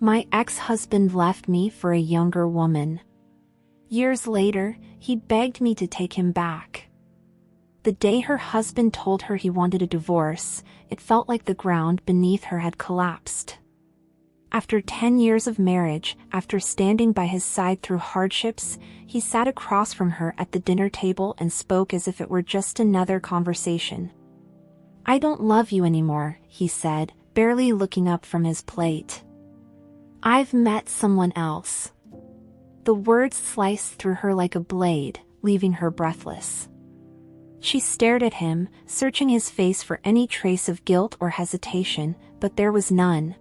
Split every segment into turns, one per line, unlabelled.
My ex-husband left me for a younger woman. Years later, he begged me to take him back. The day her husband told her he wanted a divorce, it felt like the ground beneath her had collapsed. After 10 years of marriage, after standing by his side through hardships, he sat across from her at the dinner table and spoke as if it were just another conversation. "I don't love you anymore," he said, barely looking up from his plate. "I've met someone else." The words sliced through her like a blade, leaving her breathless. She stared at him, searching his face for any trace of guilt or hesitation, but there was none.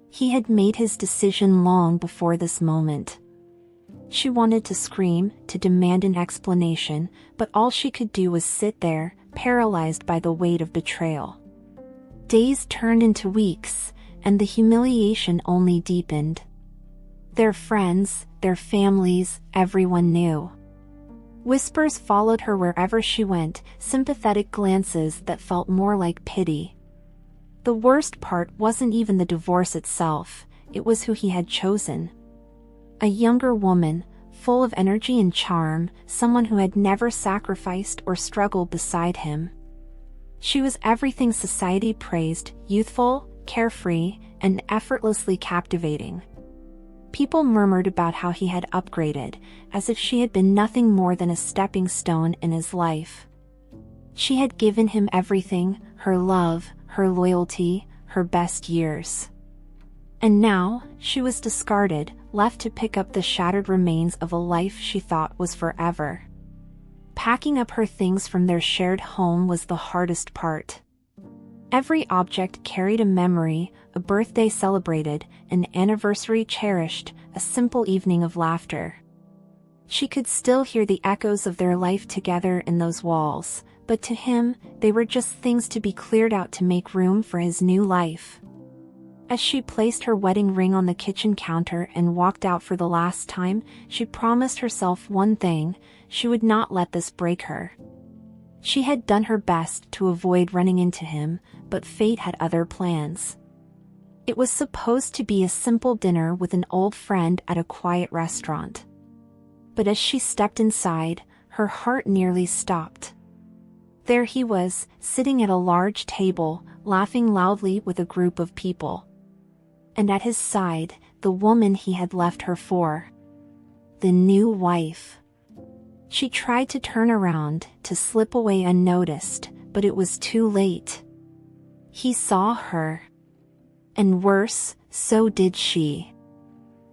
He had made his decision long before this moment. She wanted to scream, to demand an explanation, but all she could do was sit there, paralyzed by the weight of betrayal. Days turned into weeks, and the humiliation only deepened. Their friends, their families, everyone knew. Whispers followed her wherever she went, sympathetic glances that felt more like pity. The worst part wasn't even the divorce itself, it was who he had chosen. A younger woman, full of energy and charm, someone who had never sacrificed or struggled beside him. She was everything society praised, youthful, carefree, and effortlessly captivating. People murmured about how he had upgraded, as if she had been nothing more than a stepping stone in his life. She had given him everything, her love, her loyalty, her best years. And now, she was discarded, left to pick up the shattered remains of a life she thought was forever. Packing up her things from their shared home was the hardest part. Every object carried a memory, a birthday celebrated, an anniversary cherished, a simple evening of laughter. She could still hear the echoes of their life together in those walls, but to him, they were just things to be cleared out to make room for his new life. As she placed her wedding ring on the kitchen counter and walked out for the last time, she promised herself one thing: she would not let this break her. She had done her best to avoid running into him, but fate had other plans. It was supposed to be a simple dinner with an old friend at a quiet restaurant. But as she stepped inside, her heart nearly stopped. There he was, sitting at a large table, laughing loudly with a group of people. And at his side, the woman he had left her for. The new wife. She tried to turn around, to slip away unnoticed, but it was too late. He saw her. And worse, so did she.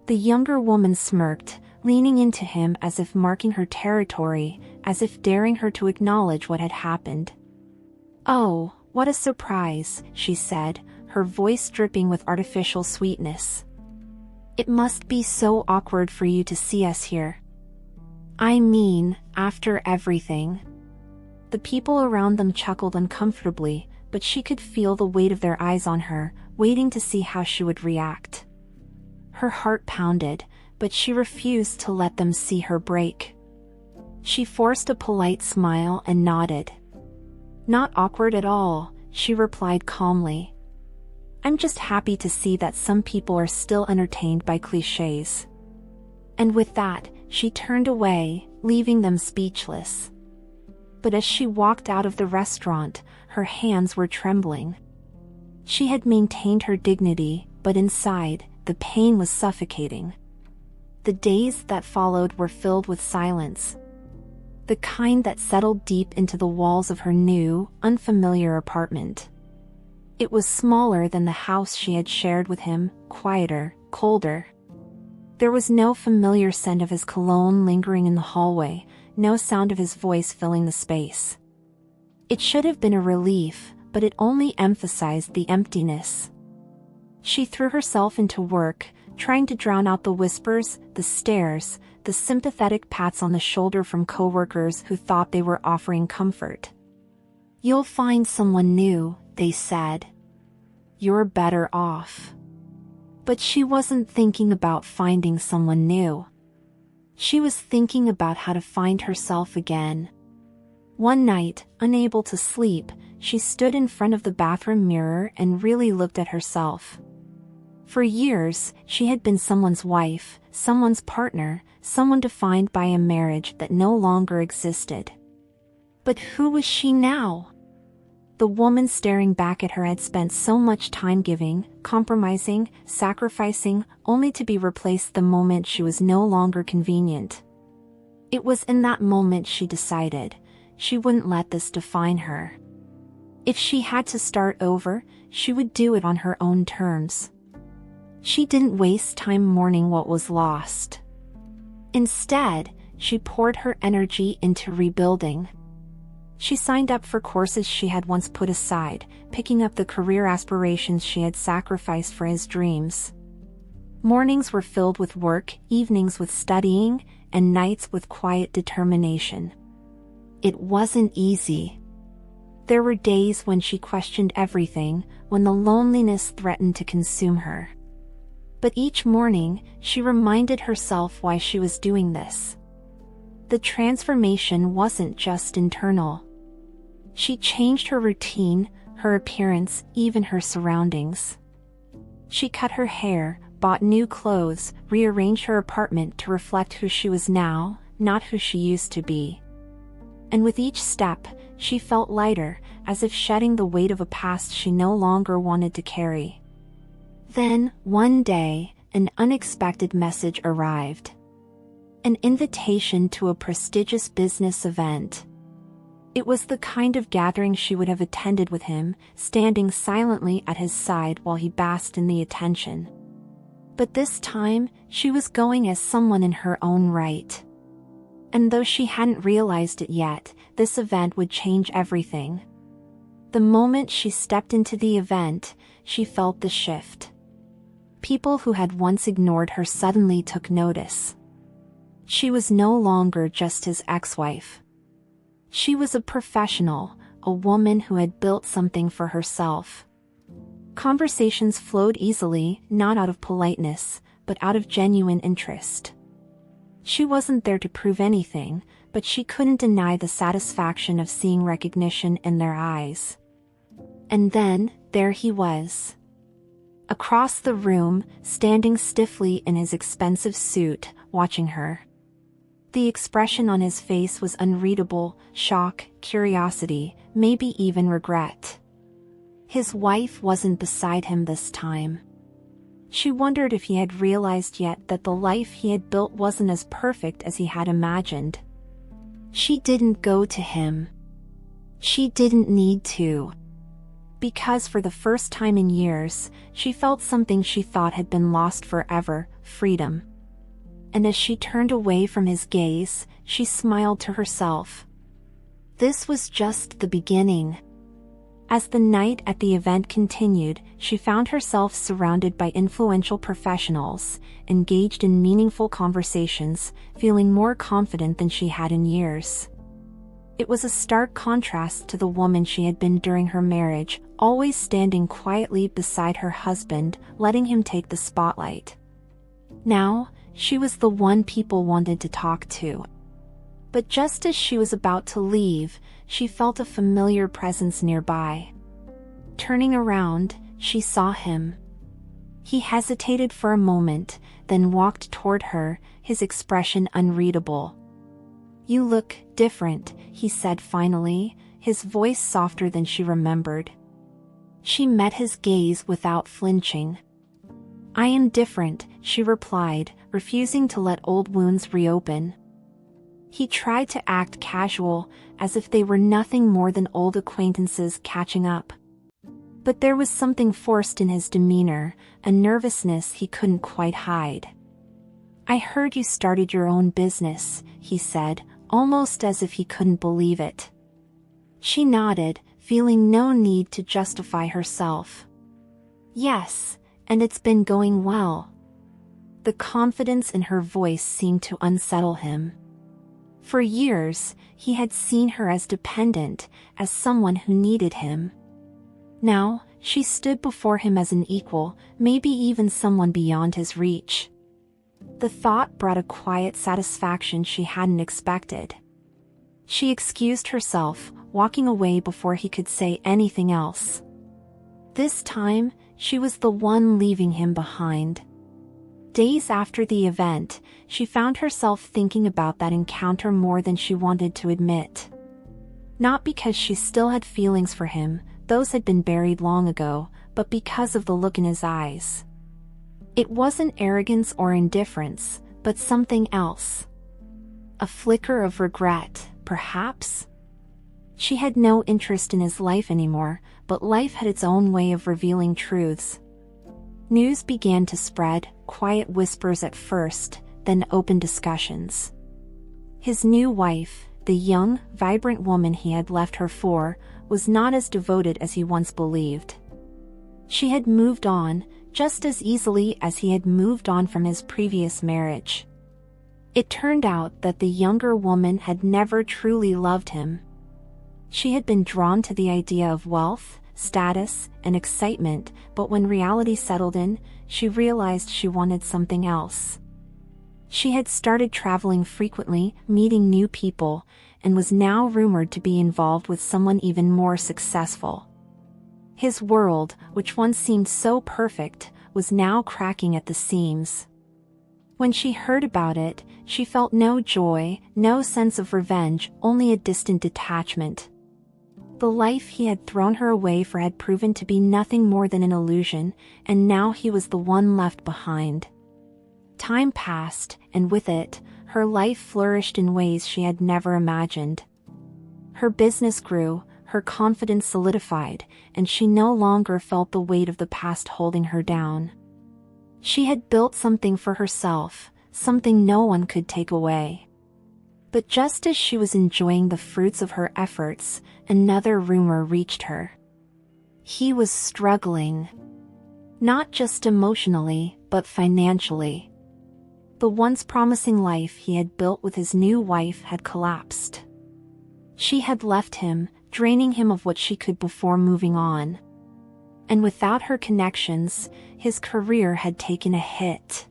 The younger woman smirked, leaning into him as if marking her territory, as if daring her to acknowledge what had happened. "Oh, what a surprise," she said, her voice dripping with artificial sweetness. "It must be so awkward for you to see us here. I mean, after everything." The people around them chuckled uncomfortably, but she could feel the weight of their eyes on her, waiting to see how she would react. Her heart pounded, but she refused to let them see her break. She forced a polite smile and nodded. "Not awkward at all," she replied calmly. "I'm just happy to see that some people are still entertained by clichés." And with that, she turned away, leaving them speechless. But as she walked out of the restaurant, her hands were trembling. She had maintained her dignity, but inside, the pain was suffocating. The days that followed were filled with silence. The kind that settled deep into the walls of her new, unfamiliar apartment. It was smaller than the house she had shared with him, quieter, colder. There was no familiar scent of his cologne lingering in the hallway, no sound of his voice filling the space. It should have been a relief, but it only emphasized the emptiness. She threw herself into work, trying to drown out the whispers, the stares, the sympathetic pats on the shoulder from coworkers who thought they were offering comfort. "You'll find someone new," they said. "You're better off." But she wasn't thinking about finding someone new. She was thinking about how to find herself again. One night, unable to sleep, she stood in front of the bathroom mirror and really looked at herself. For years, she had been someone's wife, someone's partner, someone defined by a marriage that no longer existed. But who was she now? The woman staring back at her had spent so much time giving, compromising, sacrificing, only to be replaced the moment she was no longer convenient. It was in that moment she decided she wouldn't let this define her. If she had to start over, she would do it on her own terms. She didn't waste time mourning what was lost. Instead, she poured her energy into rebuilding. She signed up for courses she had once put aside, picking up the career aspirations she had sacrificed for his dreams. Mornings were filled with work, evenings with studying, and nights with quiet determination. It wasn't easy. There were days when she questioned everything, when the loneliness threatened to consume her. But each morning, she reminded herself why she was doing this. The transformation wasn't just internal. She changed her routine, her appearance, even her surroundings. She cut her hair, bought new clothes, rearranged her apartment to reflect who she was now, not who she used to be. And with each step, she felt lighter, as if shedding the weight of a past she no longer wanted to carry. Then, one day, an unexpected message arrived. An invitation to a prestigious business event. It was the kind of gathering she would have attended with him, standing silently at his side while he basked in the attention. But this time, she was going as someone in her own right. And though she hadn't realized it yet, this event would change everything. The moment she stepped into the event, she felt the shift. People who had once ignored her suddenly took notice. She was no longer just his ex-wife. She was a professional, a woman who had built something for herself. Conversations flowed easily, not out of politeness, but out of genuine interest. She wasn't there to prove anything, but she couldn't deny the satisfaction of seeing recognition in their eyes. And then, there he was. Across the room, standing stiffly in his expensive suit, watching her. The expression on his face was unreadable: shock, curiosity, maybe even regret. His wife wasn't beside him this time. She wondered if he had realized yet that the life he had built wasn't as perfect as he had imagined. She didn't go to him. She didn't need to. Because for the first time in years, she felt something she thought had been lost forever: freedom. And as she turned away from his gaze, she smiled to herself. This was just the beginning. As the night at the event continued, she found herself surrounded by influential professionals, engaged in meaningful conversations, feeling more confident than she had in years. It was a stark contrast to the woman she had been during her marriage, always standing quietly beside her husband, letting him take the spotlight. Now, she was the one people wanted to talk to. But just as she was about to leave, she felt a familiar presence nearby. Turning around, she saw him. He hesitated for a moment, then walked toward her, his expression unreadable. "You look different," he said finally, his voice softer than she remembered. She met his gaze without flinching. "I am different," she replied, refusing to let old wounds reopen. He tried to act casual, as if they were nothing more than old acquaintances catching up. But there was something forced in his demeanor, a nervousness he couldn't quite hide. "I heard you started your own business," he said, almost as if he couldn't believe it. She nodded, feeling no need to justify herself. "Yes, and it's been going well." The confidence in her voice seemed to unsettle him. For years, he had seen her as dependent, as someone who needed him. Now, she stood before him as an equal, maybe even someone beyond his reach. The thought brought a quiet satisfaction she hadn't expected. She excused herself, walking away before he could say anything else. This time, She was the one leaving him behind. Days after the event, she found herself thinking about that encounter more than she wanted to admit. Not because she still had feelings for him, those had been buried long ago, but because of the look in his eyes. It wasn't arrogance or indifference, but something else. A flicker of regret, perhaps? She had no interest in his life anymore, but life had its own way of revealing truths. News began to spread, quiet whispers at first, then open discussions. His new wife, the young, vibrant woman he had left her for, was not as devoted as he once believed. She had moved on, just as easily as he had moved on from his previous marriage. It turned out that the younger woman had never truly loved him. She had been drawn to the idea of wealth, status, and excitement, but when reality settled in, she realized she wanted something else. She had started traveling frequently, meeting new people, and was now rumored to be involved with someone even more successful. His world, which once seemed so perfect, was now cracking at the seams. When she heard about it, she felt no joy, no sense of revenge, only a distant detachment. The life he had thrown her away for had proven to be nothing more than an illusion, and now he was the one left behind. Time passed, and with it, her life flourished in ways she had never imagined. Her business grew, her confidence solidified, and she no longer felt the weight of the past holding her down. She had built something for herself, something no one could take away. But just as she was enjoying the fruits of her efforts, another rumor reached her. He was struggling. Not just emotionally, but financially. The once promising life he had built with his new wife had collapsed. She had left him, draining him of what she could before moving on. And without her connections, his career had taken a hit.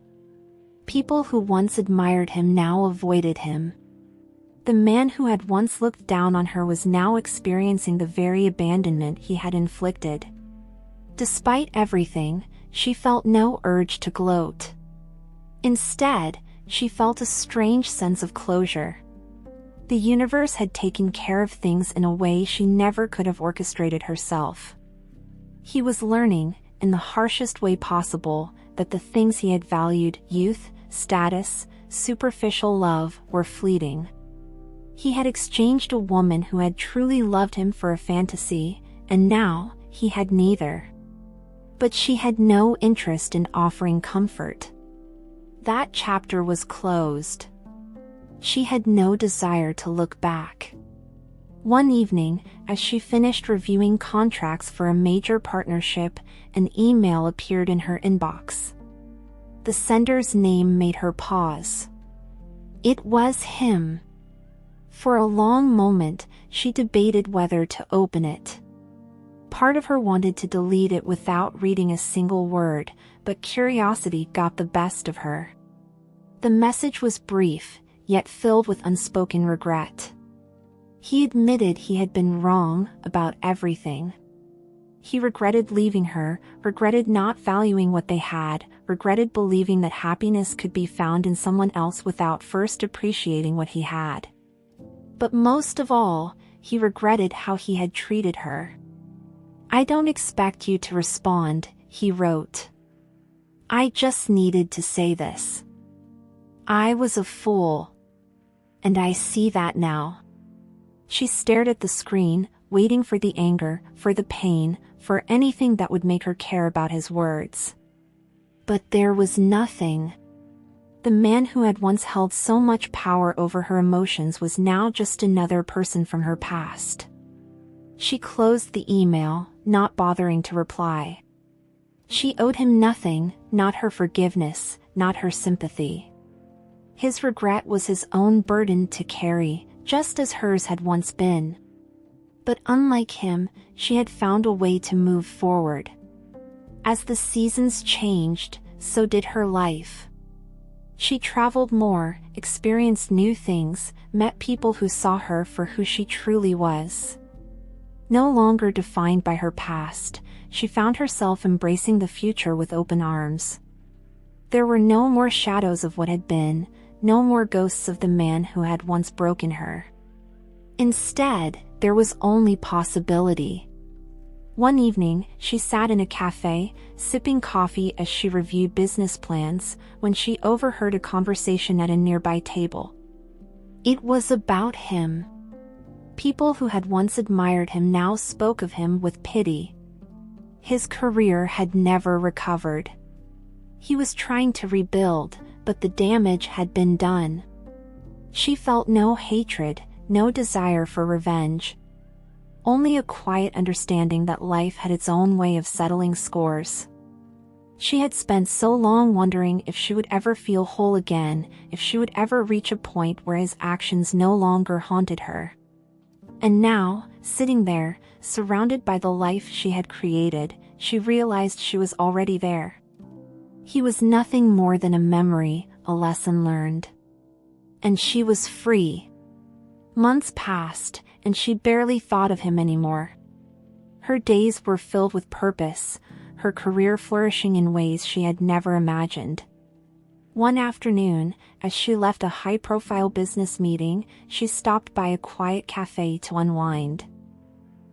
People who once admired him now avoided him. The man who had once looked down on her was now experiencing the very abandonment he had inflicted. Despite everything, she felt no urge to gloat. Instead, she felt a strange sense of closure. The universe had taken care of things in a way she never could have orchestrated herself. He was learning, in the harshest way possible, that the things he had valued, youth, status, superficial love, were fleeting. He had exchanged a woman who had truly loved him for a fantasy, and now, he had neither. But she had no interest in offering comfort. That chapter was closed. She had no desire to look back. One evening, as she finished reviewing contracts for a major partnership, an email appeared in her inbox. The sender's name made her pause. It was him. For a long moment, she debated whether to open it. Part of her wanted to delete it without reading a single word, but curiosity got the best of her. The message was brief, yet filled with unspoken regret. He admitted he had been wrong about everything. He regretted leaving her, regretted not valuing what they had, regretted believing that happiness could be found in someone else without first appreciating what he had. But most of all, he regretted how he had treated her. "I don't expect you to respond," he wrote. "I just needed to say this. I was a fool. And I see that now." She stared at the screen, waiting for the anger, for the pain, for anything that would make her care about his words. But there was nothing. The man who had once held so much power over her emotions was now just another person from her past. She closed the email, not bothering to reply. She owed him nothing, not her forgiveness, not her sympathy. His regret was his own burden to carry, just as hers had once been. But unlike him, she had found a way to move forward. As the seasons changed, so did her life. She traveled more, experienced new things, met people who saw her for who she truly was. No longer defined by her past, she found herself embracing the future with open arms. There were no more shadows of what had been, no more ghosts of the man who had once broken her. Instead, there was only possibility. One evening, she sat in a cafe, sipping coffee as she reviewed business plans, when she overheard a conversation at a nearby table. It was about him. People who had once admired him now spoke of him with pity. His career had never recovered. He was trying to rebuild, but the damage had been done. She felt no hatred, no desire for revenge. Only a quiet understanding that life had its own way of settling scores. She had spent so long wondering if she would ever feel whole again, if she would ever reach a point where his actions no longer haunted her. And now, sitting there, surrounded by the life she had created, she realized she was already there. He was nothing more than a memory, a lesson learned. And she was free. Months passed, and she barely thought of him anymore. Her days were filled with purpose, her career flourishing in ways she had never imagined. One afternoon, as she left a high-profile business meeting, she stopped by a quiet cafe to unwind.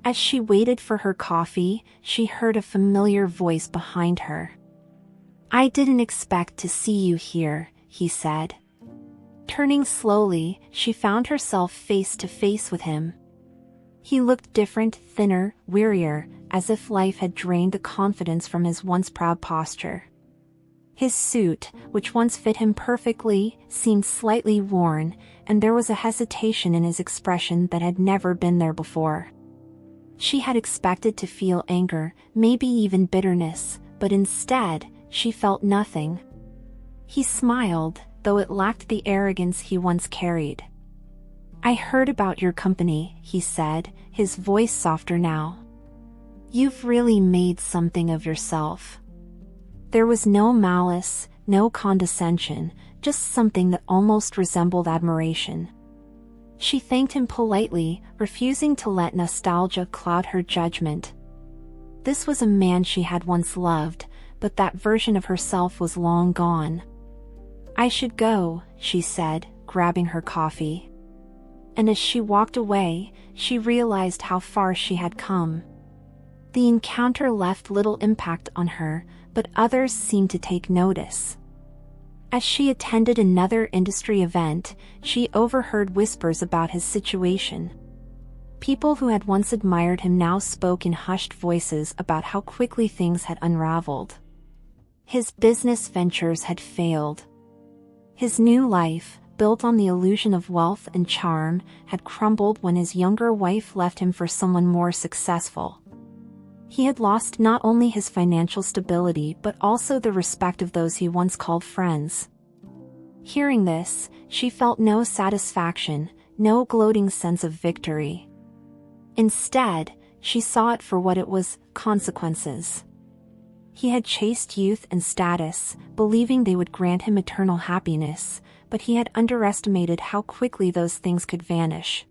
As she waited for her coffee, she heard a familiar voice behind her. "I didn't expect to see you here," he said. Turning slowly, she found herself face to face with him. He looked different, thinner, wearier, as if life had drained the confidence from his once proud posture. His suit, which once fit him perfectly, seemed slightly worn, and there was a hesitation in his expression that had never been there before. She had expected to feel anger, maybe even bitterness, but instead, she felt nothing. He smiled, though it lacked the arrogance he once carried. "I heard about your company," he said, his voice softer now. "You've really made something of yourself." There was no malice, no condescension, just something that almost resembled admiration. She thanked him politely, refusing to let nostalgia cloud her judgment. This was a man she had once loved, but that version of herself was long gone. "I should go," she said, grabbing her coffee. And as she walked away, she realized how far she had come. The encounter left little impact on her, but others seemed to take notice. As she attended another industry event, she overheard whispers about his situation. People who had once admired him now spoke in hushed voices about how quickly things had unraveled. His business ventures had failed. His new life, built on the illusion of wealth and charm, had crumbled when his younger wife left him for someone more successful. He had lost not only his financial stability but also the respect of those he once called friends. Hearing this, she felt no satisfaction, no gloating sense of victory. Instead, she saw it for what it was: consequences. He had chased youth and status, believing they would grant him eternal happiness, but he had underestimated how quickly those things could vanish.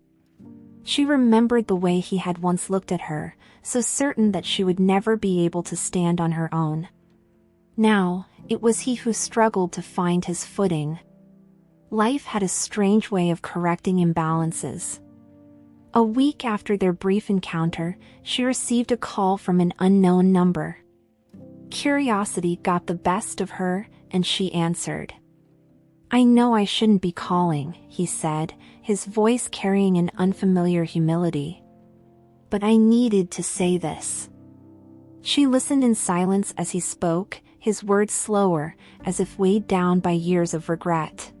She remembered the way he had once looked at her, so certain that she would never be able to stand on her own. Now, it was he who struggled to find his footing. Life had a strange way of correcting imbalances. A week after their brief encounter, she received a call from an unknown number. Curiosity got the best of her, and she answered. "I know I shouldn't be calling," he said, his voice carrying an unfamiliar humility. "But I needed to say this." She listened in silence as he spoke, his words slower, as if weighed down by years of regret.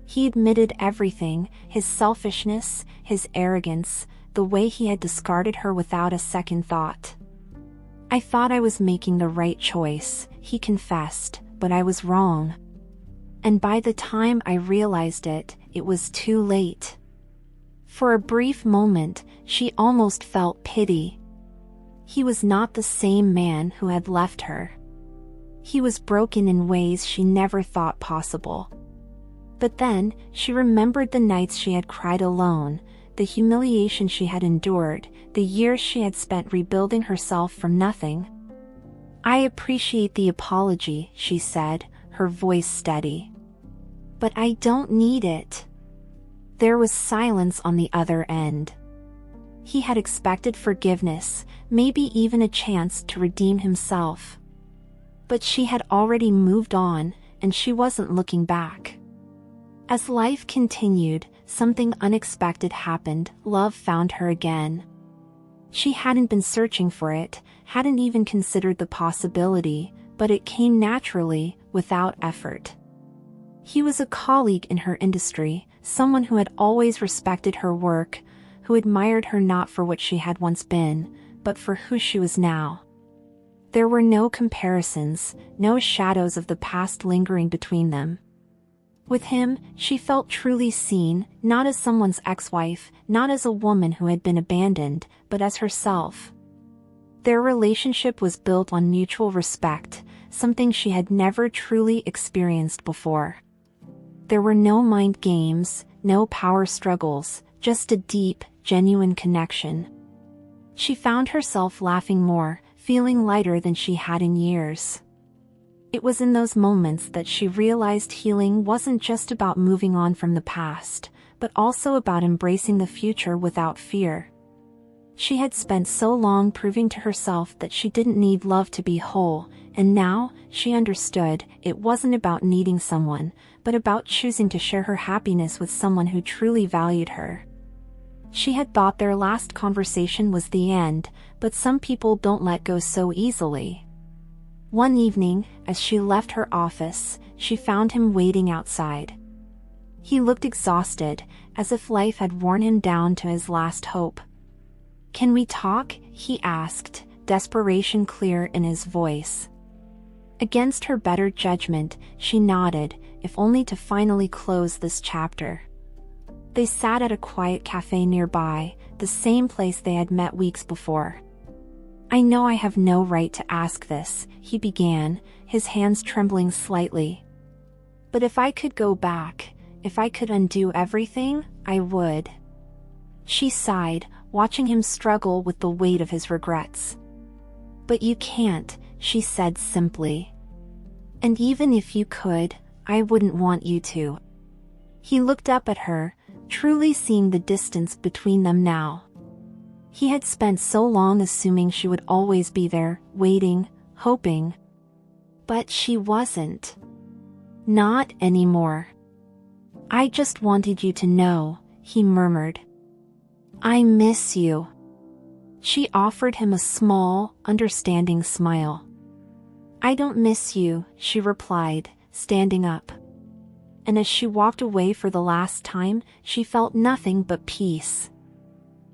He admitted everything: his selfishness, his arrogance, the way he had discarded her without a second thought. "I thought I was making the right choice," he confessed, "but I was wrong. And by the time I realized it, it was too late." For a brief moment, she almost felt pity. He was not the same man who had left her. He was broken in ways she never thought possible. But then, she remembered the nights she had cried alone, the humiliation she had endured, the years she had spent rebuilding herself from nothing. "I appreciate the apology," she said, her voice steady. "But I don't need it." There was silence on the other end. He had expected forgiveness, maybe even a chance to redeem himself. But she had already moved on, and she wasn't looking back. As life continued, something unexpected happened. Love found her again. She hadn't been searching for it, hadn't even considered the possibility, but it came naturally, without effort. He was a colleague in her industry, someone who had always respected her work, who admired her not for what she had once been, but for who she was now. There were no comparisons, no shadows of the past lingering between them. With him, she felt truly seen, not as someone's ex-wife, not as a woman who had been abandoned, but as herself. Their relationship was built on mutual respect, something she had never truly experienced before. There were no mind games, no power struggles, just a deep, genuine connection. She found herself laughing more, feeling lighter than she had in years. It was in those moments that she realized healing wasn't just about moving on from the past, but also about embracing the future without fear. She had spent so long proving to herself that she didn't need love to be whole, and now, she understood, it wasn't about needing someone, but about choosing to share her happiness with someone who truly valued her. She had thought their last conversation was the end, but some people don't let go so easily. One evening, as she left her office, she found him waiting outside. He looked exhausted, as if life had worn him down to his last hope. "Can we talk?" he asked, desperation clear in his voice. Against her better judgment, she nodded, if only to finally close this chapter. They sat at a quiet cafe nearby, the same place they had met weeks before. "I know I have no right to ask this," he began, his hands trembling slightly. "But if I could go back, if I could undo everything, I would." She sighed, watching him struggle with the weight of his regrets. "But you can't," she said simply. "And even if you could, I wouldn't want you to." He looked up at her, truly seeing the distance between them now. He had spent so long assuming she would always be there, waiting, hoping. But she wasn't. Not anymore. "I just wanted you to know," he murmured. "I miss you." She offered him a small, understanding smile. "I don't miss you," she replied, standing up. And as she walked away for the last time, she felt nothing but peace.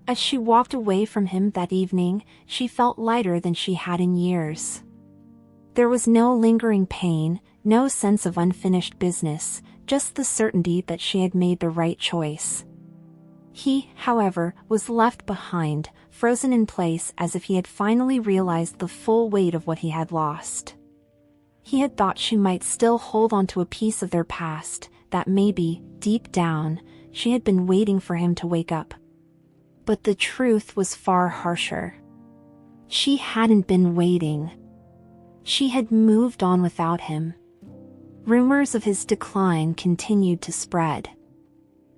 As she walked away from him that evening, she felt lighter than she had in years. There was no lingering pain, no sense of unfinished business, just the certainty that she had made the right choice. He, however, was left behind, frozen in place as if he had finally realized the full weight of what he had lost. He had thought she might still hold on to a piece of their past, that maybe, deep down, she had been waiting for him to wake up. But the truth was far harsher. She hadn't been waiting. She had moved on without him. Rumors of his decline continued to spread.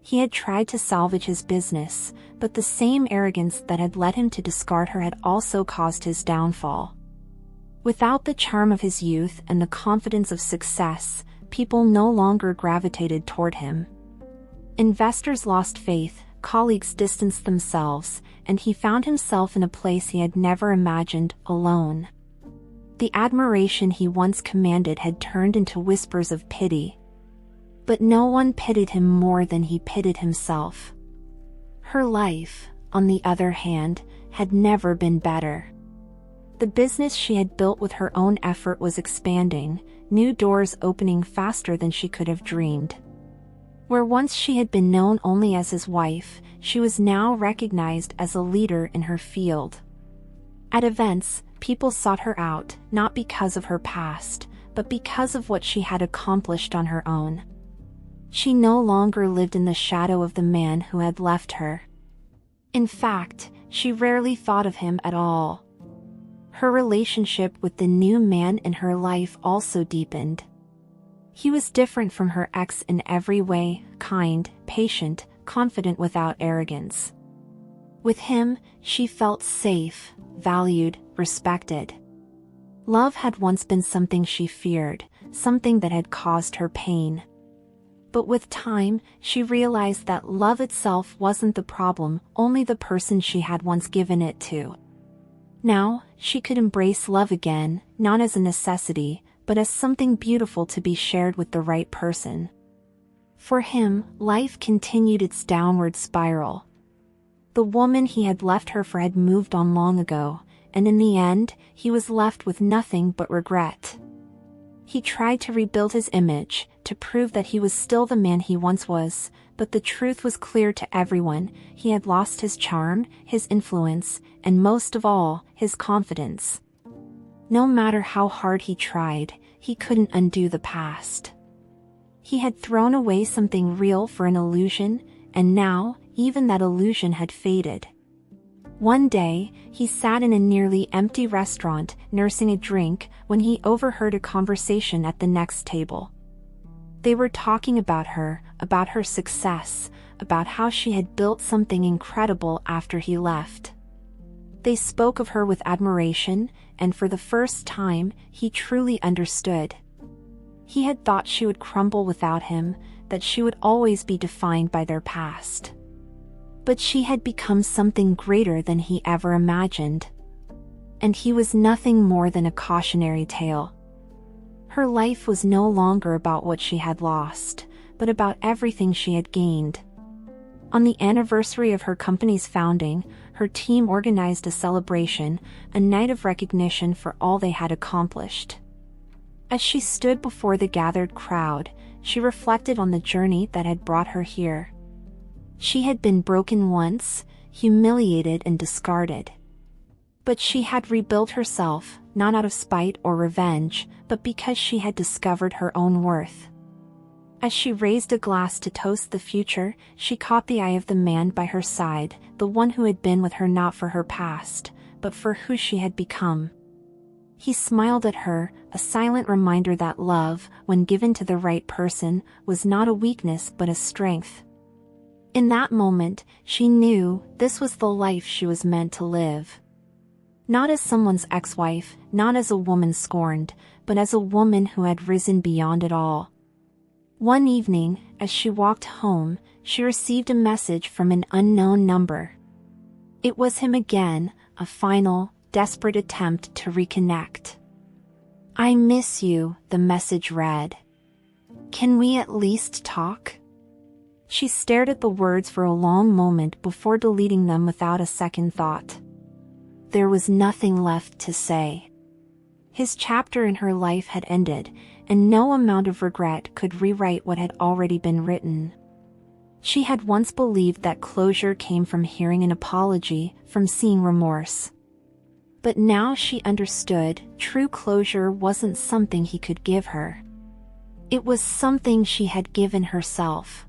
He had tried to salvage his business, but the same arrogance that had led him to discard her had also caused his downfall. Without the charm of his youth and the confidence of success, people no longer gravitated toward him. Investors lost faith, colleagues distanced themselves, and he found himself in a place he had never imagined, alone. The admiration he once commanded had turned into whispers of pity. But no one pitied him more than he pitied himself. Her life, on the other hand, had never been better. The business she had built with her own effort was expanding, new doors opening faster than she could have dreamed. Where once she had been known only as his wife, she was now recognized as a leader in her field. At events, people sought her out, not because of her past, but because of what she had accomplished on her own. She no longer lived in the shadow of the man who had left her. In fact, she rarely thought of him at all. Her relationship with the new man in her life also deepened. He was different from her ex in every way, kind, patient, confident without arrogance. With him, she felt safe, valued, respected. Love had once been something she feared, something that had caused her pain. But with time, she realized that love itself wasn't the problem, only the person she had once given it to. Now, she could embrace love again, not as a necessity, but as something beautiful to be shared with the right person. For him, life continued its downward spiral. The woman he had left her for had moved on long ago, and in the end, he was left with nothing but regret. He tried to rebuild his image, to prove that he was still the man he once was, but the truth was clear to everyone: he had lost his charm, his influence, and most of all, his confidence. No matter how hard he tried, he couldn't undo the past. He had thrown away something real for an illusion, and now, even that illusion had faded. One day, he sat in a nearly empty restaurant, nursing a drink, when he overheard a conversation at the next table. They were talking about her success, about how she had built something incredible after he left. They spoke of her with admiration, and for the first time, he truly understood. He had thought she would crumble without him, that she would always be defined by their past. But she had become something greater than he ever imagined. And he was nothing more than a cautionary tale. Her life was no longer about what she had lost, but about everything she had gained. On the anniversary of her company's founding, her team organized a celebration, a night of recognition for all they had accomplished. As she stood before the gathered crowd, she reflected on the journey that had brought her here. She had been broken once, humiliated and discarded. But she had rebuilt herself, not out of spite or revenge, but because she had discovered her own worth. As she raised a glass to toast the future, she caught the eye of the man by her side, the one who had been with her not for her past, but for who she had become. He smiled at her, a silent reminder that love, when given to the right person, was not a weakness but a strength. In that moment, she knew this was the life she was meant to live. Not as someone's ex-wife, not as a woman scorned, but as a woman who had risen beyond it all. One evening, as she walked home, she received a message from an unknown number. It was him again, a final, desperate attempt to reconnect. "I miss you," the message read. "Can we at least talk?" She stared at the words for a long moment before deleting them without a second thought. There was nothing left to say. His chapter in her life had ended, and no amount of regret could rewrite what had already been written. She had once believed that closure came from hearing an apology, from seeing remorse. But now she understood, true closure wasn't something he could give her. It was something she had given herself.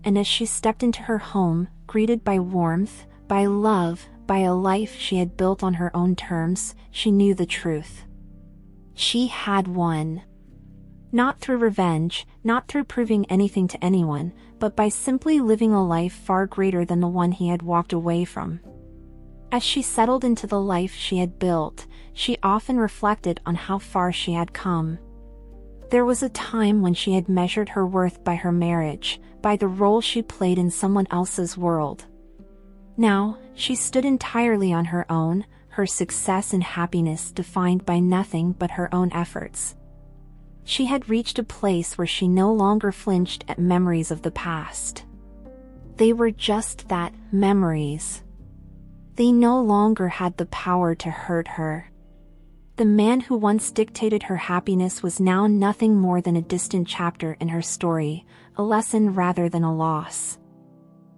And as she stepped into her home, greeted by warmth, by love, by a life she had built on her own terms, she knew the truth. She had won. Not through revenge, not through proving anything to anyone, but by simply living a life far greater than the one he had walked away from. As she settled into the life she had built, she often reflected on how far she had come. There was a time when she had measured her worth by her marriage, by the role she played in someone else's world. Now, she stood entirely on her own, her success and happiness defined by nothing but her own efforts. She had reached a place where she no longer flinched at memories of the past. They were just that, memories. They no longer had the power to hurt her. The man who once dictated her happiness was now nothing more than a distant chapter in her story, a lesson rather than a loss.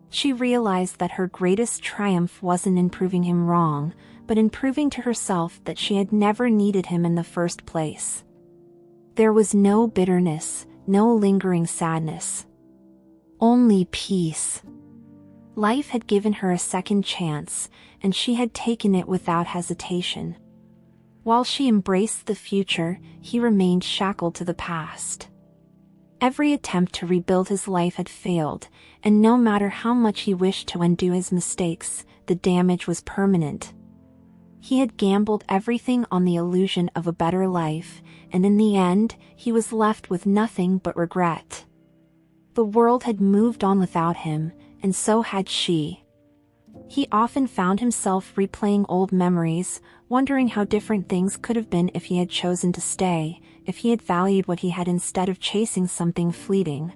She realized that her greatest triumph wasn't in proving him wrong, but in proving to herself that she had never needed him in the first place. There was no bitterness, no lingering sadness. Only peace. Life had given her a second chance, and she had taken it without hesitation. While she embraced the future, he remained shackled to the past. Every attempt to rebuild his life had failed, and no matter how much he wished to undo his mistakes, the damage was permanent. He had gambled everything on the illusion of a better life, and in the end, he was left with nothing but regret. The world had moved on without him, and so had she. He often found himself replaying old memories, wondering how different things could have been if he had chosen to stay, if he had valued what he had instead of chasing something fleeting.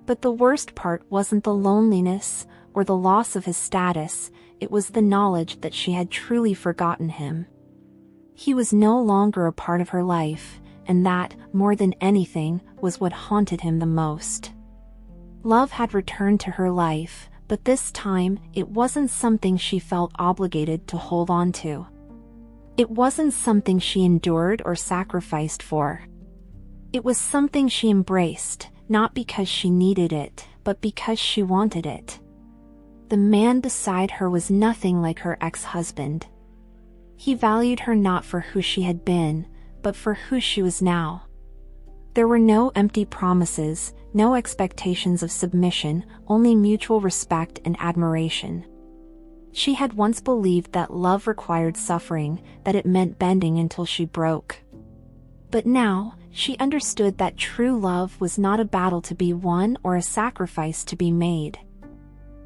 But the worst part wasn't the loneliness or the loss of his status, it was the knowledge that she had truly forgotten him. He was no longer a part of her life, and that, more than anything, was what haunted him the most. Love had returned to her life, but this time, it wasn't something she felt obligated to hold on to. It wasn't something she endured or sacrificed for. It was something she embraced, not because she needed it, but because she wanted it. The man beside her was nothing like her ex-husband. He valued her not for who she had been, but for who she was now. There were no empty promises, no expectations of submission, only mutual respect and admiration. She had once believed that love required suffering, that it meant bending until she broke. But now, she understood that true love was not a battle to be won or a sacrifice to be made.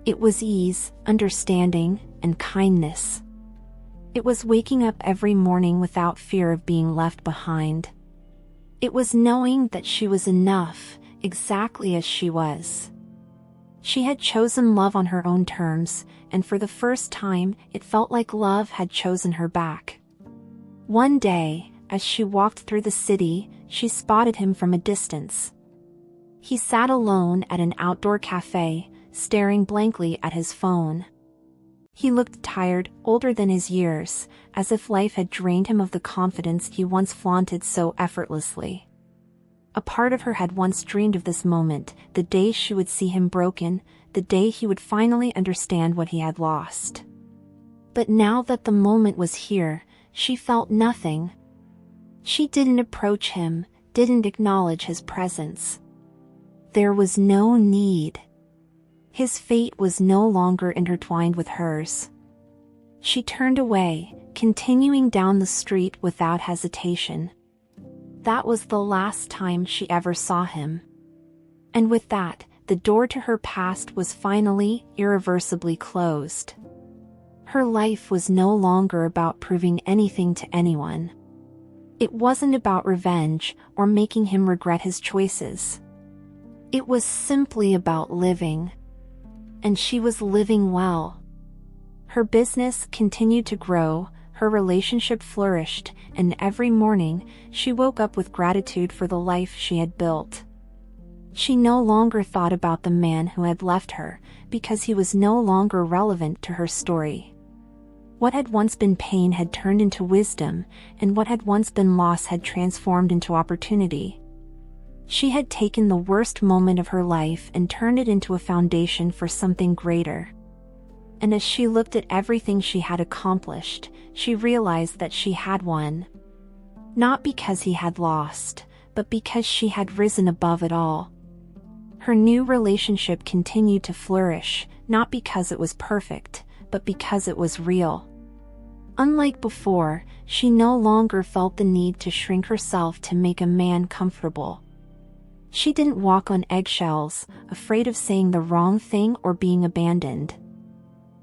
It was ease, understanding, and kindness. It was waking up every morning without fear of being left behind. It was knowing that she was enough, exactly as she was. She had chosen love on her own terms, and for the first time, it felt like love had chosen her back. One day, as she walked through the city, she spotted him from a distance. He sat alone at an outdoor cafe, staring blankly at his phone. He looked tired, older than his years, as if life had drained him of the confidence he once flaunted so effortlessly. A part of her had once dreamed of this moment, the day she would see him broken, the day he would finally understand what he had lost. But now that the moment was here, she felt nothing. She didn't approach him, didn't acknowledge his presence. There was no need. His fate was no longer intertwined with hers. She turned away, continuing down the street without hesitation. That was the last time she ever saw him. And with that, the door to her past was finally, irreversibly closed. Her life was no longer about proving anything to anyone. It wasn't about revenge or making him regret his choices. It was simply about living. And she was living well. Her business continued to grow, her relationship flourished, and every morning, she woke up with gratitude for the life she had built. She no longer thought about the man who had left her, because he was no longer relevant to her story. What had once been pain had turned into wisdom, and what had once been loss had transformed into opportunity. She had taken the worst moment of her life and turned it into a foundation for something greater. And as she looked at everything she had accomplished, she realized that she had won. Not because he had lost, but because she had risen above it all. Her new relationship continued to flourish, not because it was perfect, but because it was real. Unlike before, she no longer felt the need to shrink herself to make a man comfortable. She didn't walk on eggshells, afraid of saying the wrong thing or being abandoned.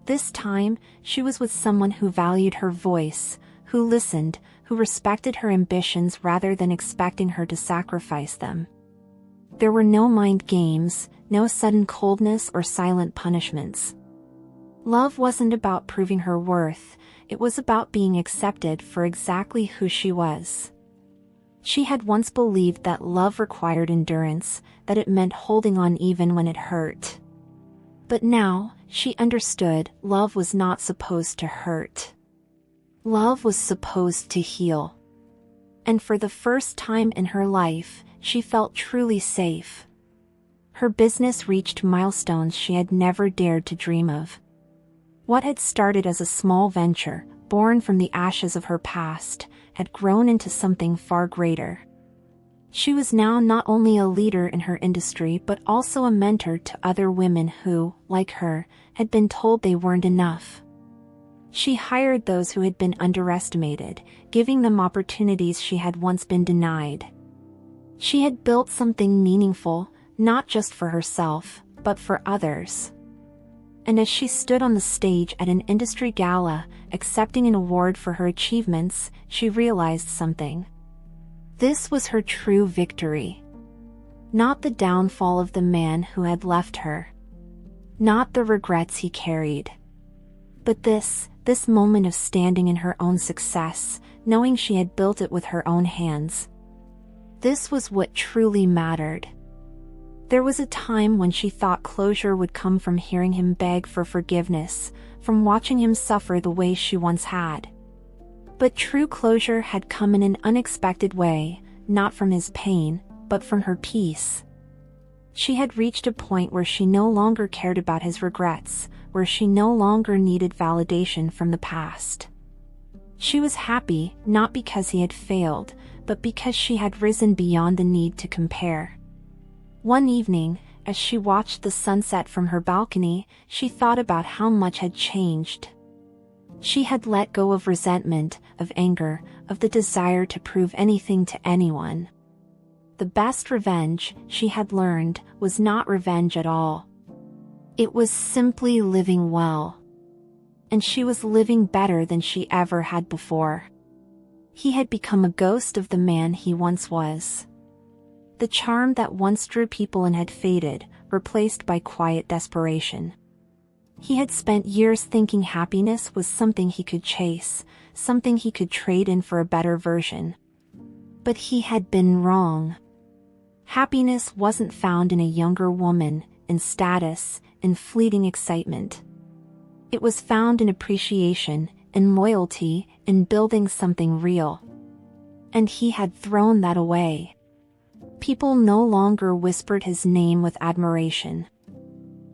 This time, she was with someone who valued her voice, who listened, who respected her ambitions rather than expecting her to sacrifice them. There were no mind games, no sudden coldness or silent punishments. Love wasn't about proving her worth, it was about being accepted for exactly who she was. She had once believed that love required endurance, that it meant holding on even when it hurt. But now, she understood love was not supposed to hurt. Love was supposed to heal. And for the first time in her life, she felt truly safe. Her business reached milestones she had never dared to dream of. What had started as a small venture, born from the ashes of her past, had grown into something far greater. She was now not only a leader in her industry but also a mentor to other women who, like her, had been told they weren't enough. She hired those who had been underestimated, giving them opportunities she had once been denied. She had built something meaningful, not just for herself, but for others. And as she stood on the stage at an industry gala, accepting an award for her achievements, she realized something. This was her true victory. Not the downfall of the man who had left her. Not the regrets he carried. But this moment of standing in her own success, knowing she had built it with her own hands. This was what truly mattered. There was a time when she thought closure would come from hearing him beg for forgiveness, from watching him suffer the way she once had. But true closure had come in an unexpected way, not from his pain, but from her peace. She had reached a point where she no longer cared about his regrets, where she no longer needed validation from the past. She was happy, not because he had failed, but because she had risen beyond the need to compare. One evening, as she watched the sunset from her balcony, she thought about how much had changed. She had let go of resentment, of anger, of the desire to prove anything to anyone. The best revenge, she had learned, was not revenge at all. It was simply living well. And she was living better than she ever had before. He had become a ghost of the man he once was. The charm that once drew people in had faded, replaced by quiet desperation. He had spent years thinking happiness was something he could chase, something he could trade in for a better version. But he had been wrong. Happiness wasn't found in a younger woman, in status, in fleeting excitement. It was found in appreciation, in loyalty, in building something real. And he had thrown that away. People no longer whispered his name with admiration.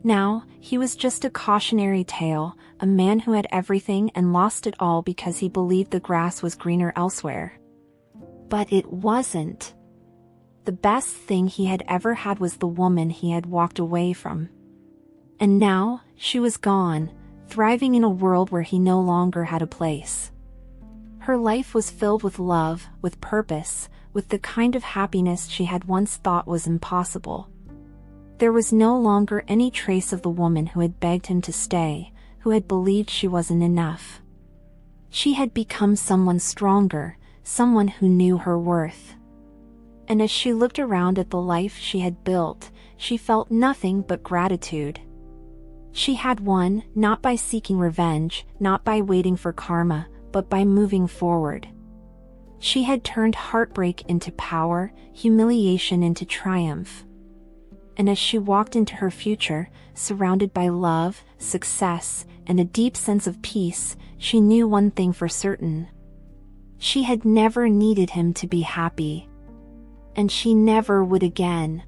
Now, he was just a cautionary tale, a man who had everything and lost it all because he believed the grass was greener elsewhere. But it wasn't. The best thing he had ever had was the woman he had walked away from. And now, she was gone, thriving in a world where he no longer had a place. Her life was filled with love, with purpose, with the kind of happiness she had once thought was impossible. There was no longer any trace of the woman who had begged him to stay, who had believed she wasn't enough. She had become someone stronger, someone who knew her worth. And as she looked around at the life she had built, she felt nothing but gratitude. She had won, not by seeking revenge, not by waiting for karma, but by moving forward. She had turned heartbreak into power, humiliation into triumph. And as she walked into her future, surrounded by love, success, and a deep sense of peace, she knew one thing for certain. She had never needed him to be happy. And she never would again.